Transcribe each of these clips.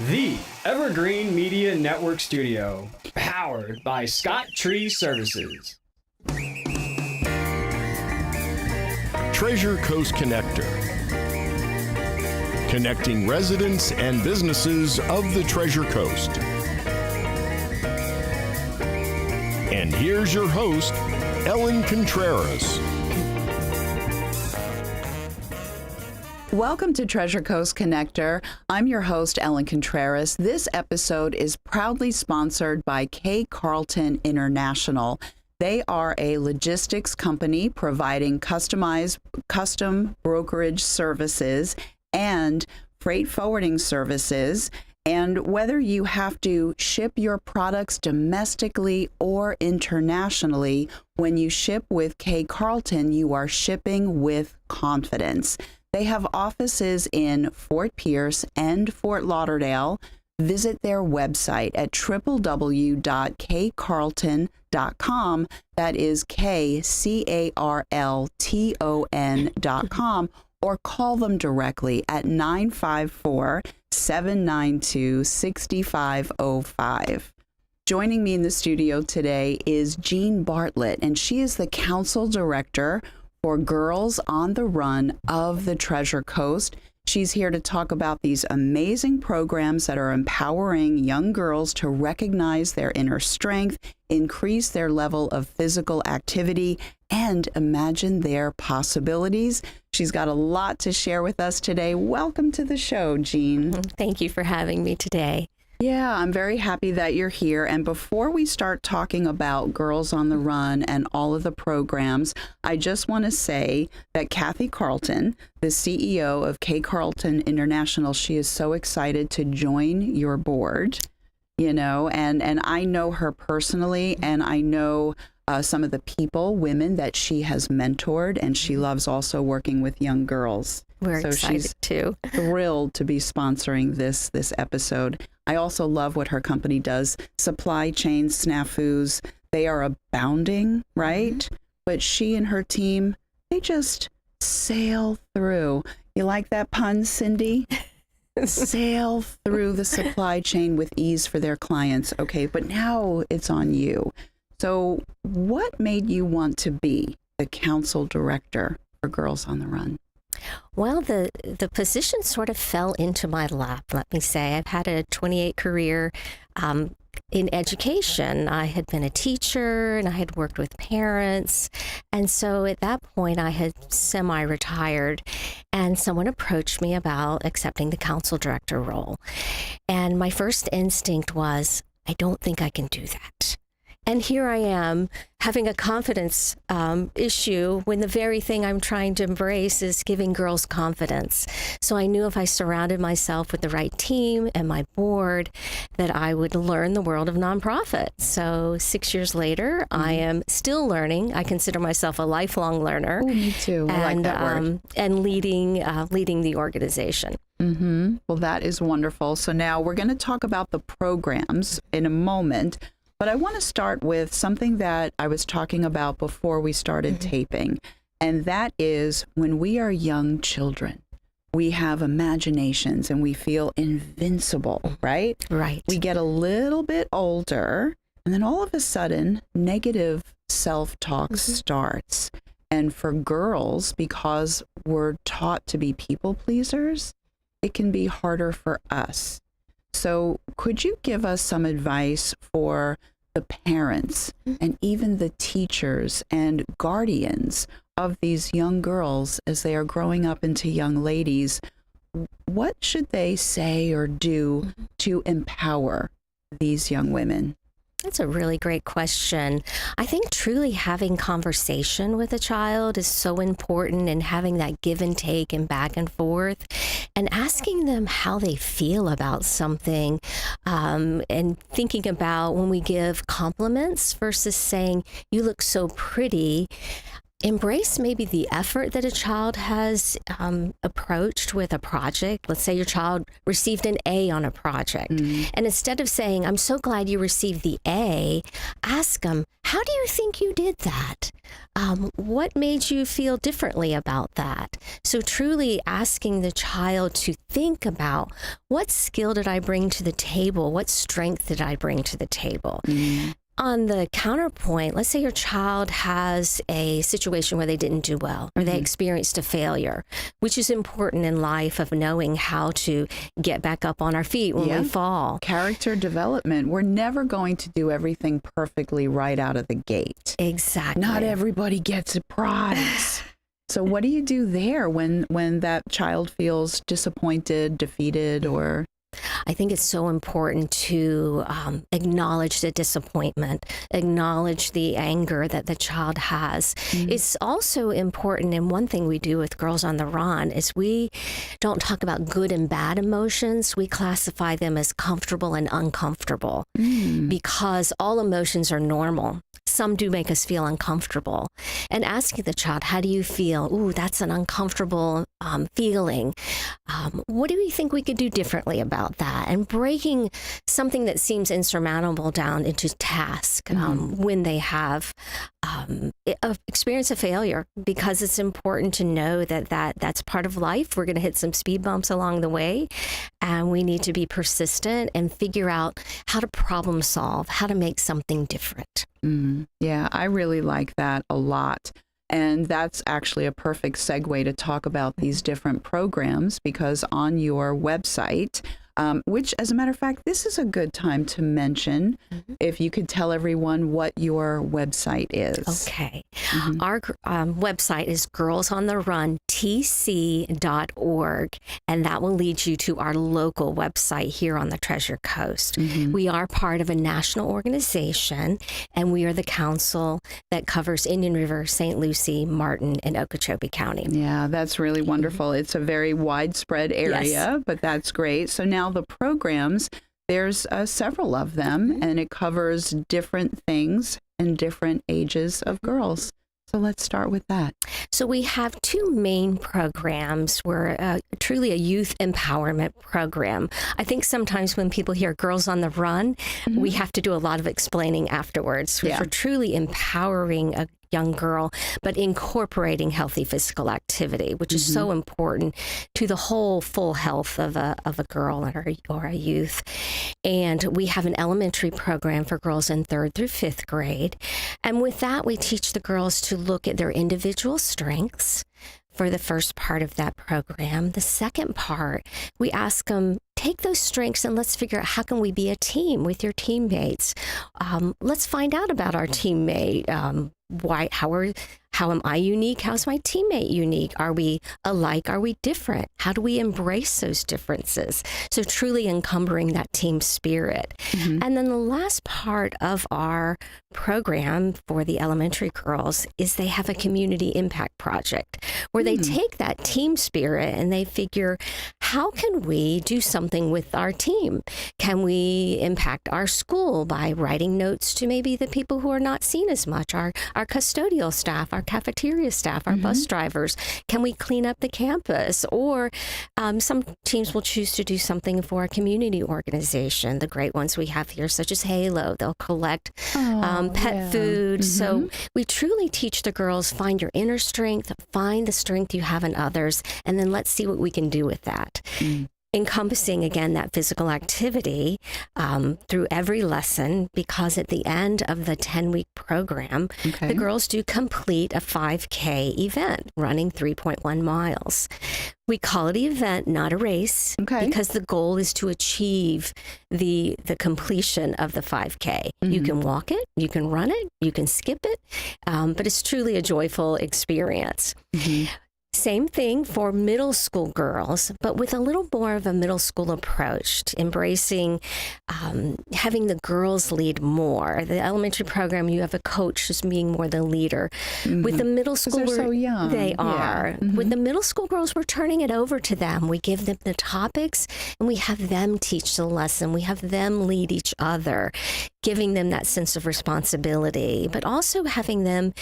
The Evergreen Media Network Studio, powered by Scott Tree Services. Treasure Coast Connector, connecting residents and businesses of the Treasure Coast. And here's your host, Ellen Contreras. Welcome to Treasure Coast Connector. I'm your host, Ellen Contreras. This episode is proudly sponsored by K. Carlton International. They are a logistics company providing custom brokerage services and freight forwarding services. And whether you have to ship your products domestically or internationally, when you ship with K. Carlton, you are shipping with confidence. They have offices in Fort Pierce and Fort Lauderdale. Visit their website at www.kcarlton.com. That is KCARLTON.com, or call them directly at 954-792-6505. Joining me in the studio today is Jeane Bartlett, and she is the Counsel Director for Girls on the Run of the Treasure Coast. She's here to talk about these amazing programs that are empowering young girls to recognize their inner strength, increase their level of physical activity, and imagine their possibilities. She's got a lot to share with us today. Welcome to the show, Jeane. Thank you for having me today. Yeah, I'm very happy that you're here. And before we start talking about Girls on the Run and all of the programs, I just want to say that Kathy Carlton, the CEO of K. Carlton International, she is so excited to join your board, you know, and I know her personally, and I know some of the women that she has mentored, and she loves also working with young girls. We're excited she's too. Thrilled to be sponsoring this episode. I also love what her company does. Supply chain snafus, they are abounding, right? Mm-hmm. But she and her team, they just sail through. You like that pun, Cindy? Sail through the supply chain with ease for their clients. Okay, but now it's on you. So what made you want to be the Counsel Director for Girls on the Run? Well, the position sort of fell into my lap, let me say. I've had a 28 career in education. I had been a teacher and I had worked with parents. And so at that point, I had semi-retired, and someone approached me about accepting the Counsel Director role. And my first instinct was, I don't think I can do that. And here I am having a confidence issue when the very thing I'm trying to embrace is giving girls confidence. So I knew if I surrounded myself with the right team and my board, that I would learn the world of nonprofit. So 6 years later, I am still learning. I consider myself a lifelong learner. Ooh, me too. I like that word. And leading the organization. Mm-hmm. Well, that is wonderful. So now we're going to talk about the programs in a moment. But I want to start with something that I was talking about before we started taping, and that is when we are young children, we have imaginations and we feel invincible, right? Right. We get a little bit older, and then all of a sudden, negative self-talk starts. And for girls, because we're taught to be people pleasers, it can be harder for us. So could you give us some advice for the parents and even the teachers and guardians of these young girls as they are growing up into young ladies? What should they say or do to empower these young women? That's a really great question. I think truly having conversation with a child is so important, and having that give and take and back and forth, and asking them how they feel about something, and thinking about when we give compliments versus saying, you look so pretty. embrace maybe the effort that a child has approached with a project. Let's say your child received an A on a project. And instead of saying, I'm so glad you received the A, ask them, how do you think you did that? What made you feel differently about that? So truly asking the child to think about, what skill did I bring to the table? What strength did I bring to the table? On the counterpoint, let's say your child has a situation where they didn't do well or they experienced a failure, which is important in life, of knowing how to get back up on our feet when we fall. Character development. We're never going to do everything perfectly right out of the gate. Exactly. Not everybody gets a prize. So what do you do there when that child feels disappointed, defeated, or... I think it's so important to acknowledge the disappointment, acknowledge the anger that the child has. It's also important, and one thing we do with Girls on the Run is we don't talk about good and bad emotions. We classify them as comfortable and uncomfortable because all emotions are normal. Some do make us feel uncomfortable. And asking the child, how do you feel? Ooh, that's an uncomfortable feeling. What do you think we could do differently about that? And breaking something that seems insurmountable down into task when they have experience a failure, because it's important to know that's part of life. We're going to hit some speed bumps along the way, and we need to be persistent and figure out how to problem solve, how to make something different. Yeah, I really like that a lot. And that's actually a perfect segue to talk about these different programs, because on your website, which, as a matter of fact, this is a good time to mention, if you could tell everyone what your website is. Okay. Our website is girlsontherun.tc.org, and that will lead you to our local website here on the Treasure Coast. We are part of a national organization, and we are the council that covers Indian River, St. Lucie, Martin, and Okeechobee County. Yeah, that's really wonderful. It's a very widespread area, but that's great. So now the programs, there's several of them, and it covers different things and different ages of girls. So let's start with that. So we have two main programs. We're truly a youth empowerment program. I think sometimes when people hear Girls on the Run, we have to do a lot of explaining afterwards. We're truly empowering a young girl, but incorporating healthy physical activity, which is so important to the whole full health of a girl or a youth. And we have an elementary program for girls in 3rd through 5th grade. And with that, we teach the girls to look at their individual strengths for the first part of that program. The second part, we ask them, take those strengths and let's figure out, how can we be a team with your teammates? Let's find out about our teammate. How am I unique? How's my teammate unique? Are we alike? Are we different? How do we embrace those differences? So truly encumbering that team spirit. And then the last part of our program for the elementary girls is they have a community impact project where they take that team spirit and they figure, how can we do something with our team? Can we impact our school by writing notes to maybe the people who are not seen as much, our custodial staff, our cafeteria staff, our bus drivers? Can we clean up the campus? Or some teams will choose to do something for a community organization. The great ones we have here, such as Halo, they'll collect pet food. So we truly teach the girls, find your inner strength, find the strength you have in others, and then let's see what we can do with that. Encompassing, again, that physical activity through every lesson, because at the end of the 10-week program, the girls do complete a 5K event, running 3.1 miles. We call it an event, not a race, because the goal is to achieve the completion of the 5K. You can walk it, you can run it, you can skip it, but it's truly a joyful experience. Same thing for middle school girls, but with a little more of a middle school approach, embracing having the girls lead more. The elementary program, you have a coach just being more the leader. With the middle school, they're so young. They are. With the middle school girls, we're turning it over to them. We give them the topics and we have them teach the lesson. We have them lead each other, giving them that sense of responsibility, but also having them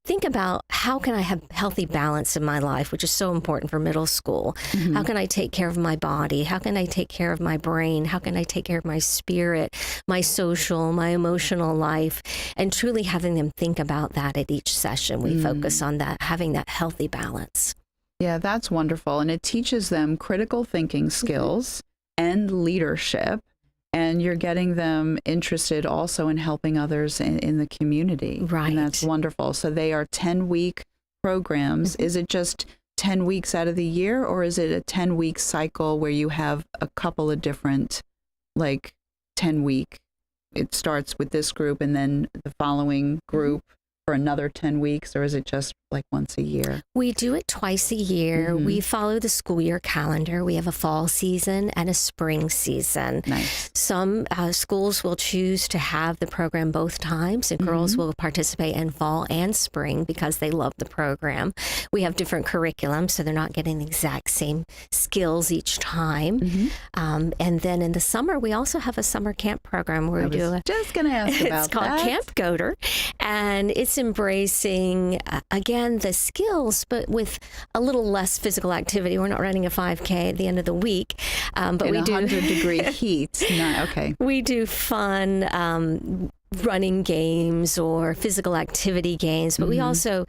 think about how can I have healthy balance in my life, which is so important for middle school. Mm-hmm. How can I take care of my body? How can I take care of my brain? How can I take care of my spirit, my social, my emotional life? And truly having them think about that at each session. We focus on that, having that healthy balance. Yeah, that's wonderful. And it teaches them critical thinking skills and leadership. And you're getting them interested also in helping others in the community. Right. And that's wonderful. So they are 10-week programs. Is it just 10 weeks out of the year, or is it a 10-week cycle where you have a couple of different, like 10-week? It starts with this group and then the following group for another 10 weeks, or is it just like once a year? We do it twice a year. We follow the school year calendar. We have a fall season and a spring season. Nice. Some schools will choose to have the program both times, and girls will participate in fall and spring because they love the program. We have different curriculums, so they're not getting the exact same skills each time. And then in the summer, we also have a summer camp program where we do just going to ask about it's called that. Camp Goater, and it's embracing, again, the skills, but with a little less physical activity. We're not running a 5K at the end of the week, but in we do 100-degree heat. Okay. We do fun running games or physical activity games, but we also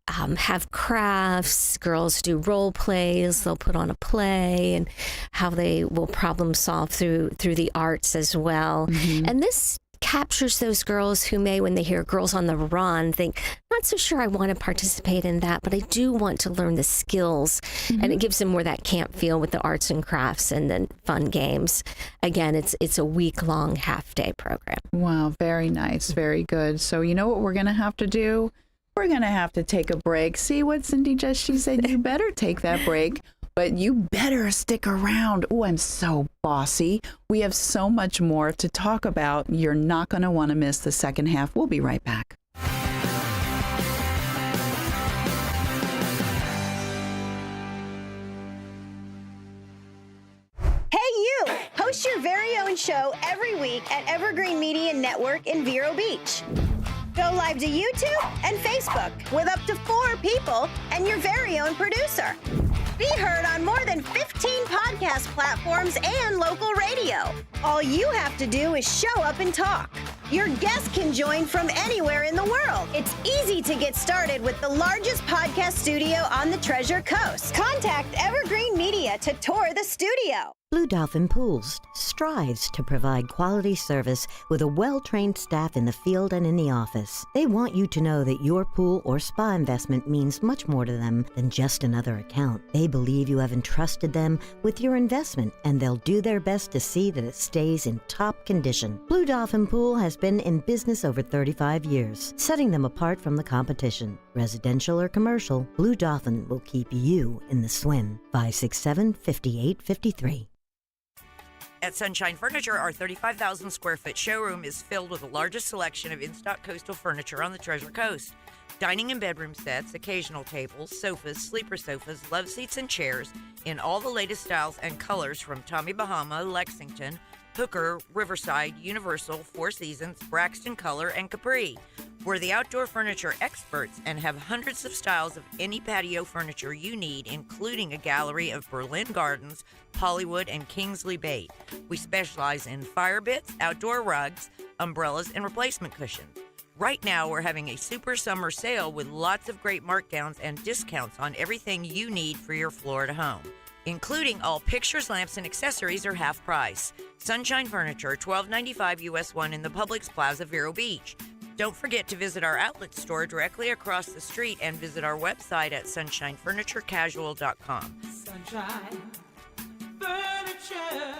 have crafts. Girls do role plays. They'll put on a play and how they will problem solve through the arts as well. And this captures those girls who may, when they hear Girls on the Run, think, not so sure I want to participate in that, but I do want to learn the skills. And it gives them more that camp feel with the arts and crafts and then fun games. Again, it's a week-long half-day program. Wow, very nice. Very good. So you know what we're going to have to do? We're going to have to take a break. See what Cindy she said, you better take that break. But you better stick around. Oh, I'm so bossy. We have so much more to talk about. You're not going to want to miss the second half. We'll be right back. Hey, you! Host your very own show every week at Evergreen Media Network in Vero Beach. Go live to YouTube and Facebook with up to 4 people and your very own producer. Be heard on more than 15 podcast platforms and local radio. All you have to do is show up and talk. Your guests can join from anywhere in the world. It's easy to get started with the largest podcast studio on the Treasure Coast. Contact Evergreen Media to tour the studio. Blue Dolphin Pools strives to provide quality service with a well-trained staff in the field and in the office. They want you to know that your pool or spa investment means much more to them than just another account. They believe you have entrusted them with your investment, and they'll do their best to see that it stays in top condition. Blue Dolphin Pool has been in business over 35 years, setting them apart from the competition. Residential or commercial, Blue Dolphin will keep you in the swim. 567-5853. At Sunshine Furniture, our 35,000 square foot showroom is filled with the largest selection of in-stock coastal furniture on the Treasure Coast. Dining and bedroom sets, occasional tables, sofas, sleeper sofas, love seats, and chairs in all the latest styles and colors from Tommy Bahama, Lexington, Hooker, Riverside, Universal, Four Seasons, Braxton Color, and Capri. We're the outdoor furniture experts and have hundreds of styles of any patio furniture you need, including a gallery of Berlin Gardens, Hollywood, and Kingsley Bait. We specialize in fire bits, outdoor rugs, umbrellas, and replacement cushions. Right now, we're having a super summer sale with lots of great markdowns and discounts on everything you need for your Florida home, including all pictures, lamps, and accessories are half price. Sunshine Furniture, $12.95 US 1 in the Publix Plaza, Vero Beach. Don't forget to visit our outlet store directly across the street and visit our website at sunshinefurniturecasual.com. Sunshine Furniture.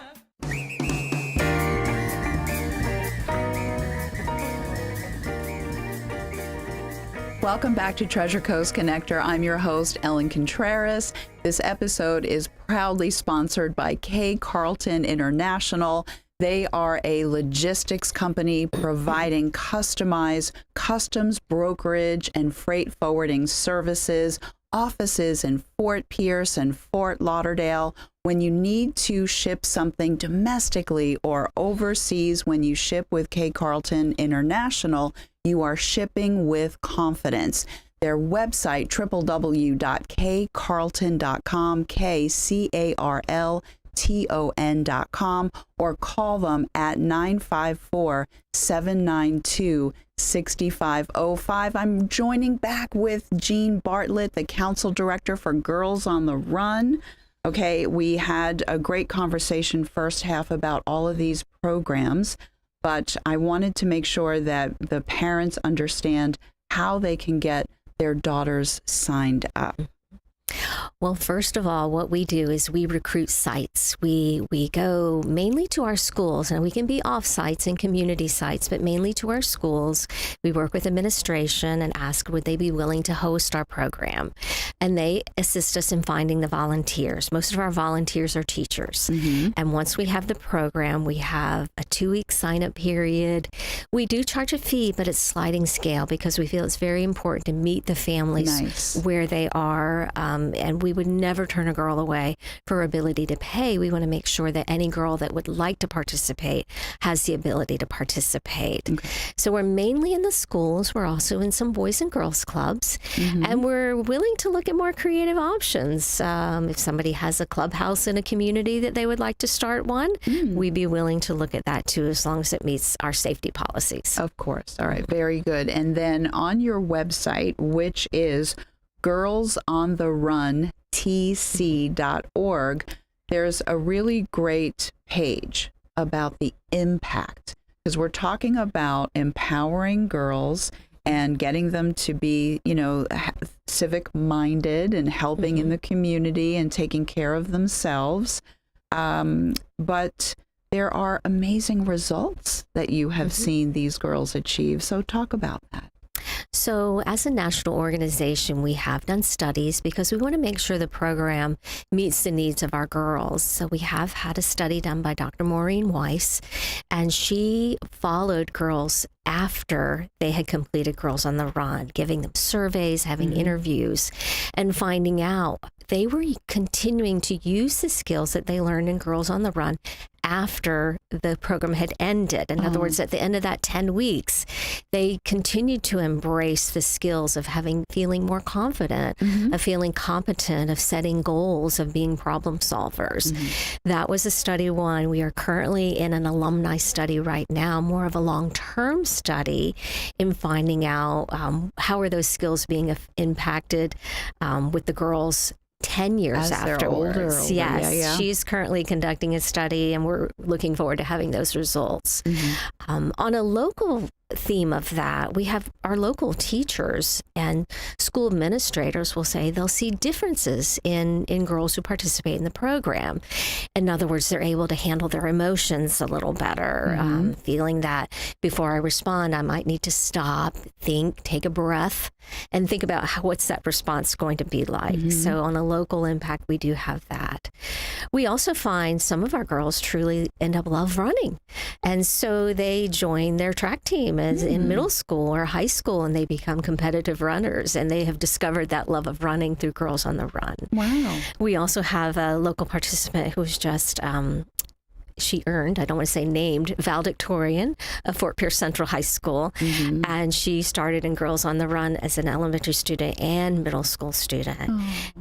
Welcome back to Treasure Coast Connector. I'm your host, Ellen Contreras. This episode is proudly sponsored by K. Carlton International. They are a logistics company providing customized customs brokerage and freight forwarding services, offices in Fort Pierce and Fort Lauderdale. When you need to ship something domestically or overseas, when you ship with K. Carlton International, you are shipping with confidence. their website, www.kcarlton.com, KCARLTON.com, or call them at 954-792-6505. I'm joining back with Jeane Bartlett, the Counsel Director for Girls on the Run. Okay, we had a great conversation first half about all of these programs, but I wanted to make sure that the parents understand how they can get their daughters signed up. Well, first of all, what we do is we recruit sites. We go mainly to our schools, and we can be off sites and community sites, but mainly to our schools. We work with administration and ask would they be willing to host our program. And they assist us in finding the volunteers. Most of our volunteers are teachers. And once we have the program, we have a 2-week sign-up period. We do charge a fee, but it's sliding scale because we feel it's very important to meet the families where they are. And we would never turn a girl away for ability to pay. We want to make sure that any girl that would like to participate has the ability to participate. So we're mainly in the schools. We're also in some boys and girls clubs. And we're willing to look at more creative options. If somebody has a clubhouse in a community that they would like to start one, we'd be willing to look at that too, as long as it meets our safety policies. Of course. All right. Very good. And then on your website, which is girlsontherun.tc.org, there's a really great page about the impact, because we're talking about empowering girls and getting them to be, civic minded and helping in the community and taking care of themselves. But there are amazing results that you have seen these girls achieve. So talk about that. So as a national organization, we have done studies because we want to make sure the program meets the needs of our girls. So we have had a study done by Dr. Maureen Weiss, and she followed girls after they had completed Girls on the Run, giving them surveys, having interviews, and finding out they were continuing to use the skills that they learned in Girls on the Run after the program had ended. In other words, at the end of that 10 weeks, they continued to embrace the skills of feeling more confident, of feeling competent, of setting goals, of being problem solvers. That was a study one. We are currently in an alumni study right now, more of a long-term study in finding out how are those skills being impacted with the girls 10 years afterwards. Older. Yes, she's currently conducting a study, and we're looking forward to having those results. On a local theme of that, we have our local teachers and school administrators will say they'll see differences in girls who participate in the program. In other words, they're able to handle their emotions a little better, feeling that before I respond, I might need to stop, think, take a breath, and think about what's that response going to be like. So on a local impact, we do have that. We also find some of our girls truly end up love running. And so they join their track team as in middle school or high school, and they become competitive runners, and they have discovered that love of running through Girls on the Run. Wow. We also have a local participant who's just she earned, I don't want to say named, valedictorian of Fort Pierce Central High School. And she started in Girls on the Run as an elementary student and middle school student,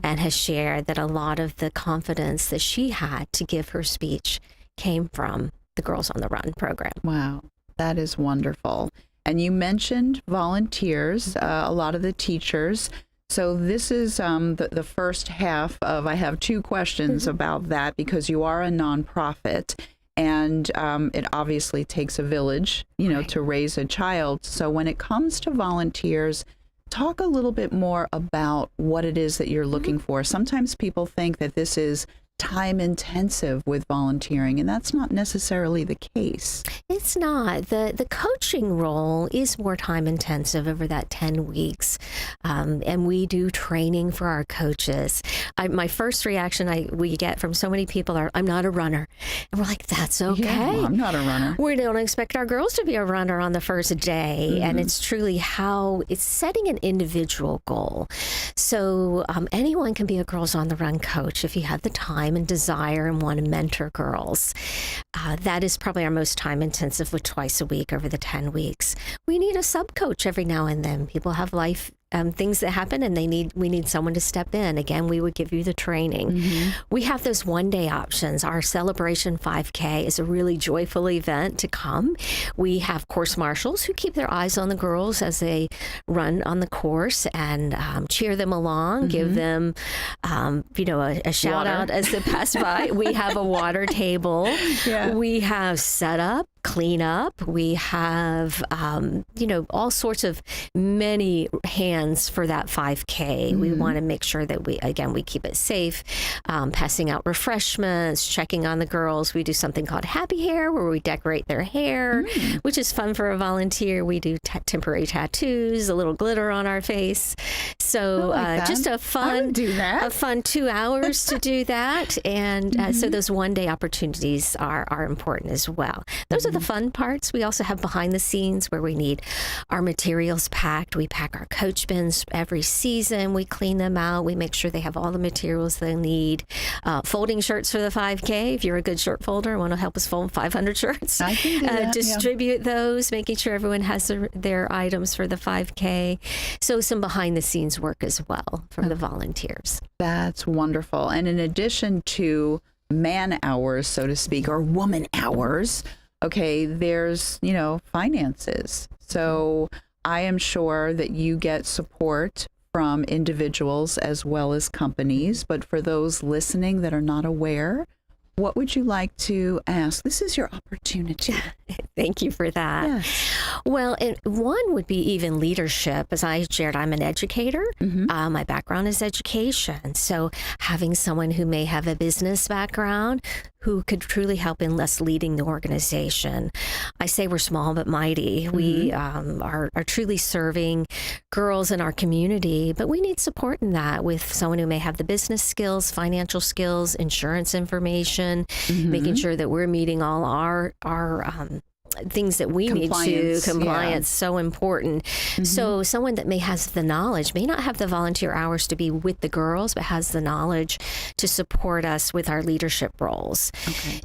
and has shared that a lot of the confidence that she had to give her speech came from the Girls on the Run program. Wow, that is wonderful. And you mentioned volunteers, a lot of the teachers. So this is the first half of, I have two questions about that, because you are a nonprofit, and it obviously takes a village, to raise a child. So when it comes to volunteers, talk a little bit more about what it is that you're looking for. Sometimes people think that this is time intensive with volunteering, and that's not necessarily the case. It's not. The coaching role is more time intensive over that 10 weeks. And we do training for our coaches. My first reaction we get from so many people are, I'm not a runner. And we're like, that's okay. Yeah, I'm not a runner. We don't expect our girls to be a runner on the first day. And it's truly it's setting an individual goal. So anyone can be a Girls on the Run coach if you have the time and desire and want to mentor girls. That is probably our most time intensive, with twice a week over the 10 weeks. We need a sub coach every now and then. People have life things that happen and we need someone to step in. Again, we would give you the training. We have those one-day options. Our Celebration 5K is a really joyful event to come. We have course marshals who keep their eyes on the girls as they run on the course and cheer them along, give them, a shout out as they pass by. We have a water table. We have setup, clean up. We have, all sorts of many hands for that 5K. We want to make sure that we keep it safe, passing out refreshments, checking on the girls. We do something called Happy Hair where we decorate their hair, which is fun for a volunteer. We do temporary tattoos, a little glitter on our face. So just a fun 2 hours to do that. And so those one-day opportunities are important as well. Those are the fun parts. We also have behind the scenes where we need our materials packed. We pack our coach bins every season. We clean them out. We make sure they have all the materials they need. Folding shirts for the 5K. If you're a good shirt folder and want to help us fold 500 shirts, I can do that, distribute those, making sure everyone has their items for the 5K. So some behind the scenes work as well from the volunteers. That's wonderful. And in addition to man hours, so to speak, or woman hours, okay, there's, finances. So I am sure that you get support from individuals as well as companies. But for those listening that are not aware, what would you like to ask? This is your opportunity. Thank you for that. Yes. Well, one would be even leadership. As I shared, I'm an educator. My background is education. So having someone who may have a business background who could truly help in us leading the organization. I say we're small but mighty. We are truly serving girls in our community, but we need support in that with someone who may have the business skills, financial skills, insurance information, making sure that we're meeting all our things that we need to. Compliance, so important. So someone that may has the knowledge, may not have the volunteer hours to be with the girls, but has the knowledge to support us with our leadership roles.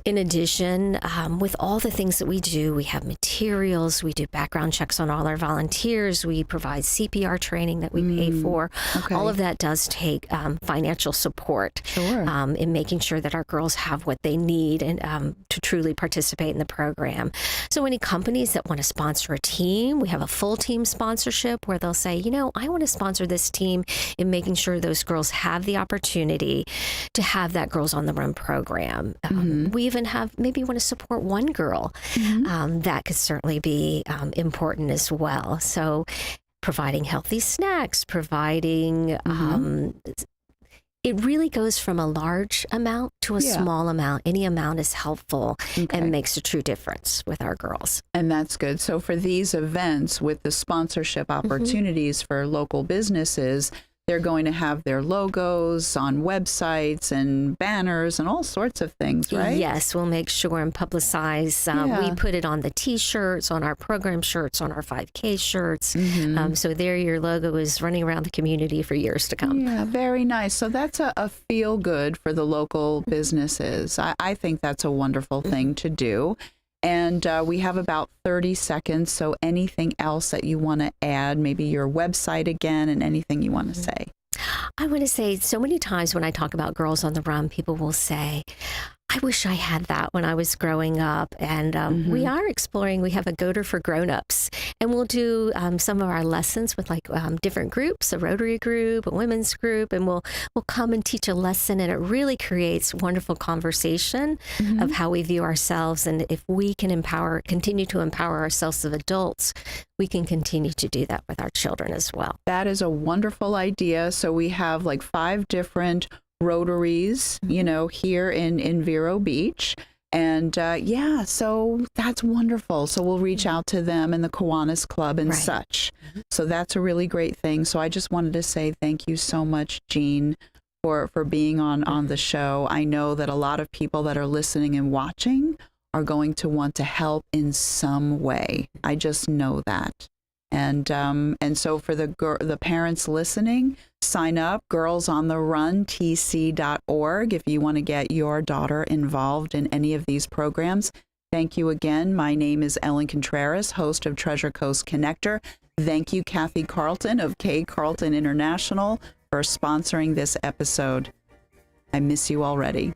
In addition, with all the things that we do, we have materials, we do background checks on all our volunteers, we provide CPR training that we pay for. All of that does take financial support in making sure that our girls have what they need and to truly participate in the program. So any companies that want to sponsor a team, we have a full team sponsorship where they'll say, I want to sponsor this team in making sure those girls have the opportunity to have that Girls on the Run program. We even have, maybe want to support one girl. That could certainly be important as well. So providing healthy snacks, providing it really goes from a large amount to a small amount. Any amount is helpful and makes a true difference with our girls. And that's good. So for these events with the sponsorship opportunities for local businesses, they're going to have their logos on websites and banners and all sorts of things, right? Yes, we'll make sure and publicize. We put it on the T-shirts, on our program shirts, on our 5K shirts. So there your logo is running around the community for years to come. Yeah, very nice. So that's a feel good for the local businesses. I think that's a wonderful thing to do. And we have about 30 seconds, so anything else that you want to add, maybe your website again and anything you want to say? I want to say so many times when I talk about Girls on the Run, people will say, I wish I had that when I was growing up. And we are exploring, we have a Goater for grown-ups, and we'll do some of our lessons with different groups, a Rotary group, a women's group, and we'll come and teach a lesson, and it really creates wonderful conversation of how we view ourselves. And if we can continue to empower ourselves as adults, we can continue to do that with our children as well. That is a wonderful idea. So we have 5 different Rotaries, here in Vero Beach. And so that's wonderful. So we'll reach out to them and the Kiwanis Club and such. So that's a really great thing. So I just wanted to say thank you so much, Jeane, for being on the show. I know that a lot of people that are listening and watching are going to want to help in some way. I just know that. And so for the parents listening, sign up, girlsontherun.tc.org, if you want to get your daughter involved in any of these programs. Thank you again. My name is Ellen Contreras, host of Treasure Coast Connector. Thank you, Kathy Carlton of K. Carlton International, for sponsoring this episode. I miss you already.